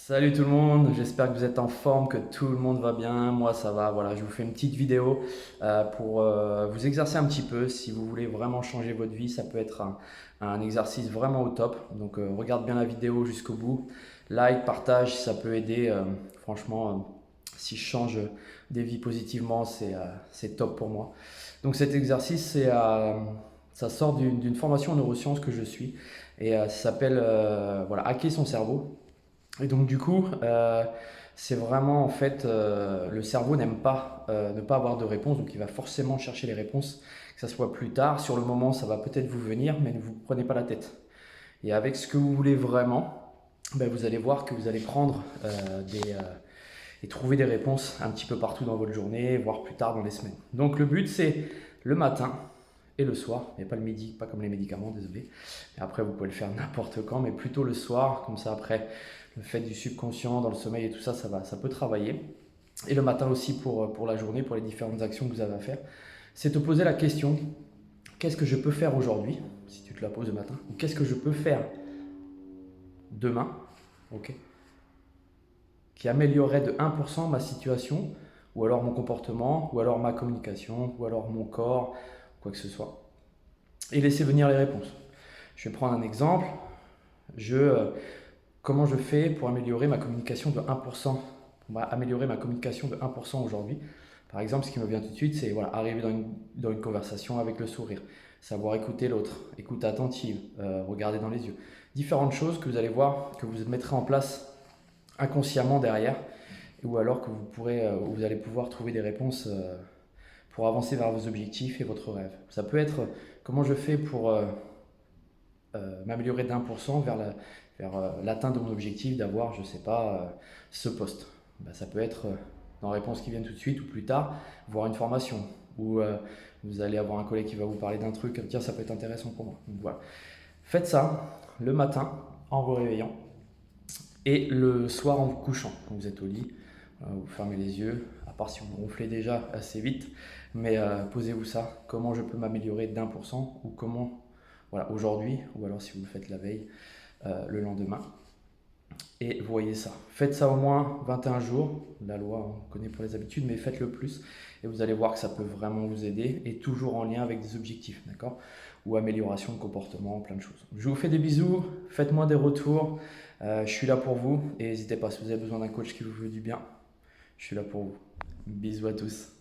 Salut tout le monde, j'espère que vous êtes en forme, que tout le monde va bien. Moi ça va, voilà, je vous fais une petite vidéo pour vous exercer un petit peu. Si vous voulez vraiment changer votre vie, ça peut être un exercice vraiment au top. Donc regarde bien la vidéo jusqu'au bout. Like, partage, ça peut aider. Franchement, si je change des vies positivement, c'est top pour moi. Donc cet exercice, ça sort d'une formation en neurosciences que je suis et ça s'appelle voilà, hacker son cerveau. Et donc du coup, c'est vraiment en fait, le cerveau n'aime pas ne pas avoir de réponse, donc il va forcément chercher les réponses, que ça soit plus tard. Sur le moment, ça va peut-être vous venir, mais ne vous prenez pas la tête. Et avec ce que vous voulez vraiment, ben, vous allez voir que vous allez prendre et trouver des réponses un petit peu partout dans votre journée, voire plus tard dans les semaines. Donc le but, c'est le matin et le soir, mais pas le midi, pas comme les médicaments, désolé. Et après, vous pouvez le faire n'importe quand, mais plutôt le soir, comme ça après, le fait du subconscient dans le sommeil et tout ça, ça peut travailler. Et le matin aussi pour la journée, pour les différentes actions que vous avez à faire, c'est te poser la question, qu'est-ce que je peux faire aujourd'hui, si tu te la poses le matin, ou qu'est-ce que je peux faire demain, ok, qui améliorerait de 1% ma situation, ou alors mon comportement, ou alors ma communication, ou alors mon corps, quoi que ce soit. Et laisser venir les réponses. Je vais prendre un exemple. Je, Comment je fais pour améliorer ma communication de 1%, améliorer ma communication de 1% aujourd'hui. Par exemple, ce qui me vient tout de suite, c'est voilà, arriver dans une conversation avec le sourire, savoir écouter l'autre, écoute attentive, regarder dans les yeux. Différentes choses que vous allez voir, que vous mettrez en place inconsciemment derrière, ou alors que vous allez pouvoir trouver des réponses pour avancer vers vos objectifs et votre rêve. Ça peut être comment je fais pour m'améliorer d'1% vers l'atteinte de mon objectif d'avoir, je ne sais pas, ce poste. Ben, ça peut être dans la réponse qui vient tout de suite ou plus tard, voir une formation, ou vous allez avoir un collègue qui va vous parler d'un truc, tiens, ça peut être intéressant pour moi. Donc, voilà. Faites ça le matin en vous réveillant et le soir en vous couchant. Quand vous êtes au lit, vous fermez les yeux, à part si vous ronflez déjà assez vite, mais posez-vous ça, comment je peux m'améliorer d'1% ou comment, voilà, aujourd'hui, ou alors si vous le faites la veille, le lendemain. Et voyez ça. Faites ça au moins 21 jours. La loi, on connaît pour les habitudes, mais faites-le plus. Et vous allez voir que ça peut vraiment vous aider. Et toujours en lien avec des objectifs, d'accord? Ou amélioration de comportement, plein de choses. Je vous fais des bisous. Faites-moi des retours. Je suis là pour vous. Et n'hésitez pas, si vous avez besoin d'un coach qui vous veut du bien, je suis là pour vous. Bisous à tous.